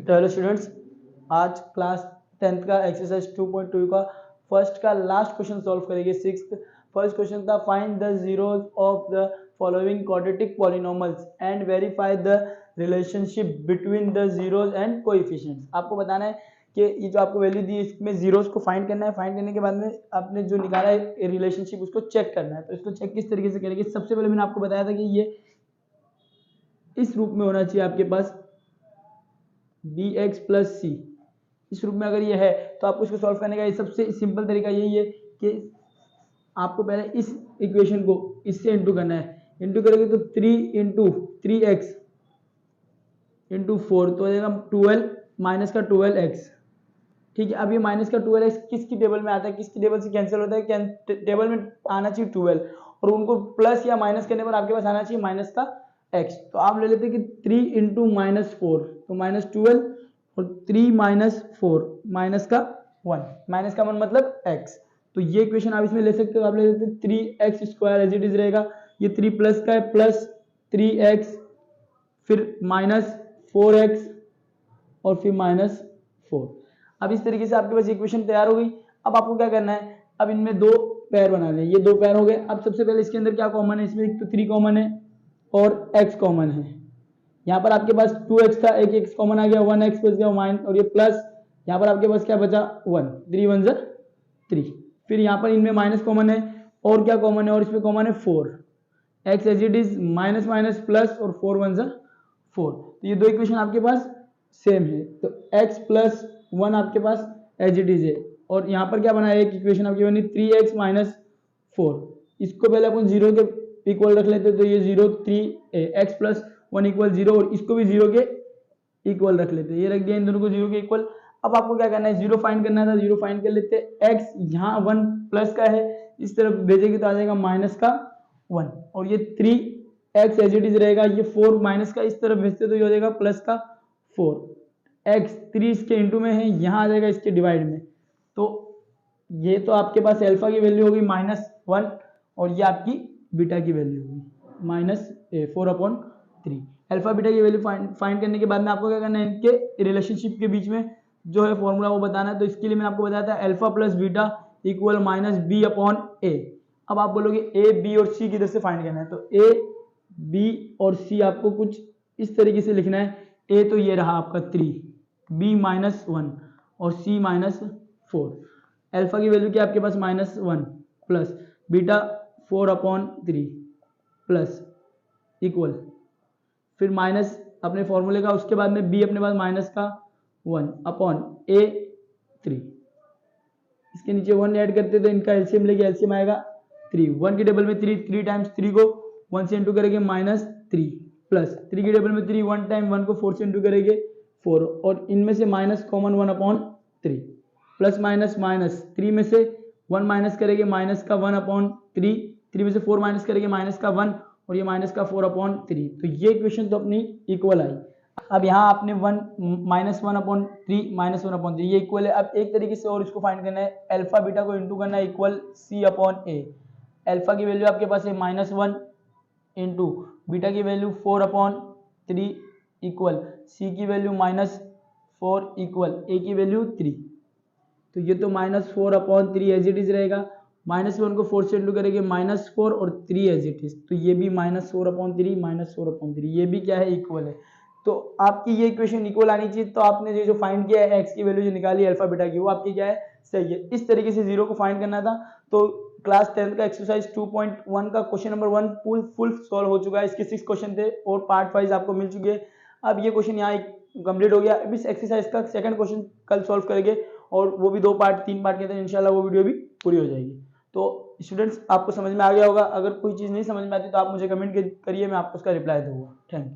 तो hello students, आज class 10th का एक्सरसाइज 2.2 का फर्स्ट का लास्ट क्वेश्चन सॉल्व करेंगे। फर्स्ट क्वेश्चन था find the zeros of the following quadratic polynomials and verify the relationship between the zeros and coefficients. आपको बताना है कि ये जो आपको वैल्यू दी है इसमें जीरोज को फाइंड करना है। फाइंड करने के बाद में आपने जो निकाला है रिलेशनशिप उसको चेक करना है। तो इसको चेक किस तरीके से करेंगे? सबसे पहले मैंने आपको बताया था कि ये इस रूप में होना चाहिए आपके पास bx प्लस सी। इस रूप में अगर ये है तो आपको इसको सॉल्व करने का सबसे सिंपल तरीका यही है कि आपको पहले इस इक्वेशन को इससे इंटू करना है। इंटू करेंगे तो 3 इंटू 3x इंटू 4 तो हो जाएगा 12 माइनस का 12x। ठीक है, अब ये माइनस का 12x किसकी टेबल में आता है, किसकी टेबल से कैंसिल होता है? टेबल में आना चाहिए 12 और उनको प्लस या माइनस करने पर आपके पास आना चाहिए माइनस का x। तो आप ले लेते हैं कि 3 इंटू माइनस 4 तो माइनस 12 और 3 माइनस 4 माइनस का 1, माइनस का 1 मतलब x। तो ये इक्वेशन आप इसमें ले सकते हो। आप ले लेते हैं 3x square as it is रहेगा, ये 3 प्लस का है प्लस 3x फिर माइनस 4x और फिर माइनस 4। अब इस तरीके से आपके पास इक्वेशन तैयार हो गई। अब आपको क्या करना है, अब इनमें दो पैर बनाने हैं। ये दो पैर हो गए। अब सबसे पहले इसके अंदर क्या कॉमन है? इसमें एक तो 3 कॉमन है और x कॉमन है। यहाँ पर आपके पास 2x था, एक x कॉमन आ गया, 1x बच गया माइनस और ये प्लस। यहाँ पर आपके पास क्या बचा? 1, 3 1 3। फिर यहाँ पर इनमें माइनस कॉमन है और क्या कॉमन है? और इसमें कॉमन है 4। x as it is minus minus plus और 4 1 4। तो ये दो इक्वेशन आपके पास सेम है। तो x प्लस 1 आपके पास एज इट इज है और यहाँ पर क्या बना है? एक इक्वेशन आपकी बनी 3x माइनस 4। इसको पहले अपन 0 के इक्वल रख लेते, तो ये 0 3 x प्लस 1 इक्वल 0 और इसको भी 0 के इक्वल रख लेते। ये रख दिया इन दोनों को 0 के इक्वल। अब आपको क्या करना है? 0 फाइंड करना था, 0 फाइंड कर लेते। x यहाँ 1 प्लस का है, इस तरफ भेजेंगे तो आ जाएगा माइनस का 1 और ये 3x एज इट इज रहेगा। ये 4 माइनस का इस तरफ भेजते तो ये हो जाएगा प्लस का 4। x 3 इसके इंटू में है, यहाँ आ जाएगा इसके डिवाइड में। तो ये तो आपके पास अल्फा की वैल्यू होगी -1 और ये आपकी बीटा की वैल्यू होगी -4/3। अल्फा बीटा की वैल्यू फाइंड करने के बाद में आपको क्या करना है? इनके रिलेशनशिप के बीच में जो है फॉर्मूला वो बताना है। तो इसके लिए मैंने आपको बताया था alpha plus beta equal -b/a। अब आप बोलोगे a b और c किधर से फाइंड करना है? तो a b और c आपको कुछ इस तरीके से लिखना है। a तो ये रहा आपका 3, b -1 और c -4। अल्फा की वैल्यू क्या आपके पास? -1 प्लस बीटा 4/3 प्लस इक्वल फिर माइनस अपने फॉर्मूले का, उसके बाद में b अपने पास माइनस का 1/a3। इसके नीचे 1 ऐड करते तो इनका एलसीएम लेके एलसीएम आएगा 3। 1 की टेबल में 3 टाइम्स 3 को 1 से इंटू करेंगे -3 प्लस 3 की टेबल में 3 1 टाइम 1 को 4 से इंटू करेंगे 4 और इनमें से minus common 1/3 plus minus minus 3 में से 1 माइनस करेंगे माइनस का 1/3, 3 में से 4 माइनस करेंगे माइनस का 1 और ये माइनस का 4/3। तो ये इक्वेशन तो अपनी इक्वल आई। अब यहाँ आपने -1/3 -1/3 ये इक्वल है। अब एक तरीके से और इसको फाइंड करना है, अल्फा बीटा को इंटू करना है इक्वल c/a। अल्फा की वैल्यू आपके पास है -1 इंटू बीटा की वैल्यू 4/3 इक्वल c की वैल्यू -4 इक्वल a की वैल्यू 3। तो ये तो -4/3 एज इट इज रहेगा। -1 को 4 से इंटू करेंगे -4 और 3 एज इट इज, तो ये भी -4/3 -4/3 ये भी क्या है? इक्वल है। तो आपकी ये इक्वेशन इक्वल आनी चाहिए। तो आपने जो फाइंड किया है x की वैल्यू जो निकाली है अल्फा बीटा की, वो आपकी क्या है? सही है। इस तरीके से 0 को फाइंड करना था। तो क्लास 10th का एक्सरसाइज 2.1 का क्वेश्चन नंबर 1 फुल सॉल्व हो चुका है। इसके 6 क्वेश्चन थे और पार्ट वाइज आपको मिल चुके हैं। अब ये क्वेश्चन यहाँ कंप्लीट हो गया। अब इस एक्सरसाइज का सेकंड क्वेश्चन कल सॉल्व करेंगे और वो भी 2 पार्ट 3 पार्ट के थे। इंशाल्लाह वो वीडियो भी पूरी हो जाएगी। तो स्टूडेंट्स आपको समझ में आ गया होगा। अगर कोई चीज़ नहीं समझ में आती तो आप मुझे कमेंट करिए, मैं आपको उसका रिप्लाई दूंगा। Thank you.